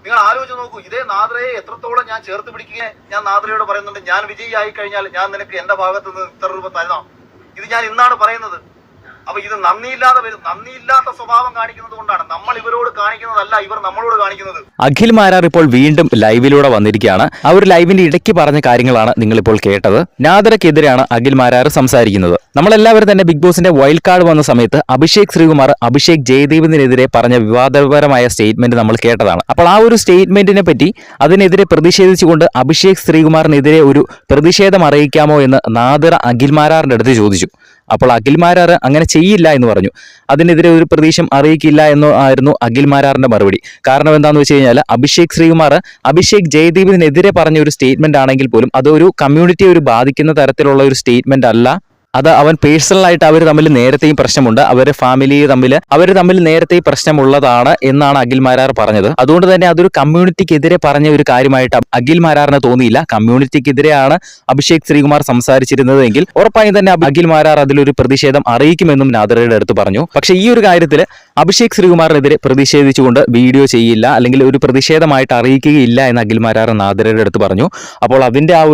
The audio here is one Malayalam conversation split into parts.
നിങ്ങൾ ആലോചിച്ച് നോക്കൂ, ഇതേ നാദ്രയെ എത്രത്തോളം ഞാൻ ചേർത്ത് പിടിക്കുക. ഞാൻ നാദ്രയോട് പറയുന്നുണ്ട്, ഞാൻ വിജയിയായി കഴിഞ്ഞാൽ ഞാൻ നിനക്ക് എന്റെ ഭാഗത്ത് നിന്ന് ഇത്ര രൂപ തരണം. ഇത് ഞാൻ ഇന്നാണ് പറയുന്നത്. അപ്പൊ ഇത് നന്ദിയില്ലാത്ത സ്വഭാവം കാണിക്കുന്നത് കൊണ്ടാണ്. നമ്മൾ ഇവരോട് കാണിക്കുന്നതല്ല, ഇവർ നമ്മളോട് കാണിക്കുന്നത്. അഖിൽ മാരാർ ഇപ്പോൾ വീണ്ടും ലൈവിലൂടെ വന്നിരിക്കുകയാണ്. ആ ഒരു ലൈവിന്റെ ഇടയ്ക്ക് പറഞ്ഞ കാര്യങ്ങളാണ് നിങ്ങളിപ്പോൾ കേട്ടത്. നാദറയ്ക്കെതിരെയാണ് അഖിൽ മാരാർ സംസാരിക്കുന്നത്. നമ്മളെല്ലാവരും തന്നെ ബിഗ് ബോസിന്റെ വൈൽഡ് കാർഡ് വന്ന സമയത്ത് അഭിഷേക് ശ്രീകുമാർ അഭിഷേക് ജയദീപിനെതിരെ പറഞ്ഞ വിവാദപരമായ സ്റ്റേറ്റ്മെന്റ് നമ്മൾ കേട്ടതാണ്. അപ്പോൾ ആ ഒരു സ്റ്റേറ്റ്മെന്റിനെ പറ്റി അതിനെതിരെ പ്രതിഷേധിച്ചുകൊണ്ട് അഭിഷേക് ശ്രീകുമാറിനെതിരെ ഒരു പ്രതിഷേധം അറിയിക്കാമോ എന്ന് നാദറ അഖിൽ മാരാറിന്റെ അടുത്ത് ചോദിച്ചു. അപ്പോൾ അഖിൽ മാരാർ അങ്ങനെ ചെയ്യില്ല എന്ന് പറഞ്ഞു. അതിനെതിരെ ഒരു പ്രതീക്ഷ അറിയിക്കില്ല എന്നായിരുന്നു അഖിൽ മാരാറിന്റെ മറുപടി. കാരണം എന്താണെന്ന് വെച്ച് കഴിഞ്ഞാൽ അഭിഷേക് ശ്രീകുമാർ അഭിഷേക് ജയദീപിനെതിരെ പറഞ്ഞ ഒരു സ്റ്റേറ്റ്മെന്റ് ആണെങ്കിൽ പോലും അതൊരു കമ്മ്യൂണിറ്റിയെ ബാധിക്കുന്ന തരത്തിലുള്ള ഒരു സ്റ്റേറ്റ്മെന്റ് അല്ല. അത് അവൻ പേഴ്സണലായിട്ട് അവർ തമ്മിൽ നേരത്തെയും പ്രശ്നമുണ്ട്, അവർ തമ്മിൽ നേരത്തെയും പ്രശ്നമുള്ളതാണ് എന്നാണ് അഖിൽ മാരാർ പറഞ്ഞത്. അതുകൊണ്ട് തന്നെ അതൊരു കമ്മ്യൂണിറ്റിക്കെതിരെ പറഞ്ഞ ഒരു കാര്യമായിട്ട് അഖിൽ മാരാറിന് തോന്നിയില്ല. കമ്മ്യൂണിറ്റിക്കെതിരെയാണ് അഭിഷേക് ശ്രീകുമാർ സംസാരിച്ചിരുന്നതെങ്കിൽ ഉറപ്പായും തന്നെ അഖിൽ മാരാർ അതിലൊരു പ്രതിഷേധം അറിയിക്കുമെന്നും നാദറയുടെ അടുത്ത് പറഞ്ഞു. പക്ഷേ ഈ ഒരു കാര്യത്തിൽ അഭിഷേക് ശ്രീകുമാറിനെതിരെ പ്രതിഷേധിച്ചുകൊണ്ട് വീഡിയോ ചെയ്യില്ല, അല്ലെങ്കിൽ ഒരു പ്രതിഷേധമായിട്ട് അറിയിക്കുകയില്ല എന്ന് അഖിൽ മാരാർ നാദറയുടെ അടുത്ത് പറഞ്ഞു. അപ്പോൾ അതിന്റെ ആ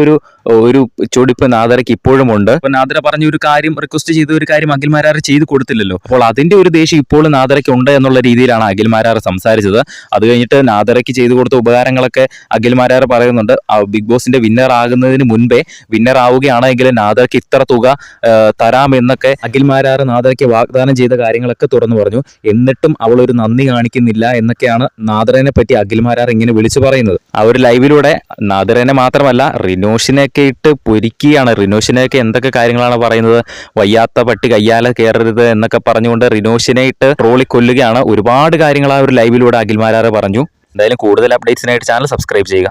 ഒരു ചൊടിപ്പ് നാദറയ്ക്ക് ഇപ്പോഴും ഉണ്ട്. അപ്പോൾ നാദറ പറഞ്ഞ ഒരു കാര്യം, റിക്വസ്റ്റ് ചെയ്ത ഒരു കാര്യം അഖിൽ മാരാർ ചെയ്തു കൊടുത്തില്ലല്ലോ. അപ്പോൾ അതിന്റെ ഒരു ദേഷ്യം ഇപ്പോഴും നാദറയ്ക്ക് ഉണ്ട് എന്നുള്ള രീതിയിലാണ് അഖിൽ മാരാർ സംസാരിച്ചത്. അത് കഴിഞ്ഞിട്ട് നാദറയ്ക്ക് ചെയ്തു കൊടുത്ത ഉപകാരങ്ങളൊക്കെ അഖിൽ മാരാർ പറയുന്നുണ്ട്. ബിഗ് ബോസിന്റെ വിന്നർ ആകുന്നതിന് മുൻപേ വിന്നർ ആവുകയാണെങ്കിൽ നാദറയ്ക്ക് ഇത്ര തുക തരാമെന്നൊക്കെ അഖിൽ മാരാർ നാദറയ്ക്ക് വാഗ്ദാനം ചെയ്ത കാര്യങ്ങളൊക്കെ തുറന്നു പറഞ്ഞു. എന്നിട്ടും അവൾ ഒരു നന്ദി കാണിക്കുന്നില്ല എന്നൊക്കെയാണ് നാദറനെ പറ്റി അഖിൽ മാരാർ ഇങ്ങനെ വിളിച്ചു പറയുന്നത്. ആ ഒരു ലൈവിലൂടെ നാദറനെ മാത്രമല്ല റിനോഷിനെയൊക്കെ ഇട്ട് പൊരിക്കുകയാണ്. റിനോഷിനെയൊക്കെ എന്തൊക്കെ കാര്യങ്ങളാണ് പറയുന്നത്. വയ്യാത്ത പട്ടി കയ്യാലെ കയറരുത് എന്നൊക്കെ പറഞ്ഞുകൊണ്ട് റിനോഷിനെ ഇട്ട് ട്രോളി കൊല്ലുകയാണ്. ഒരുപാട് കാര്യങ്ങൾ ആ ഒരു ലൈവിലൂടെ അഖിൽ മാരാർ പറഞ്ഞു. എന്തായാലും കൂടുതൽ അപ്ഡേറ്റ്സിനായിട്ട് ചാനൽ സബ്സ്ക്രൈബ് ചെയ്യുക.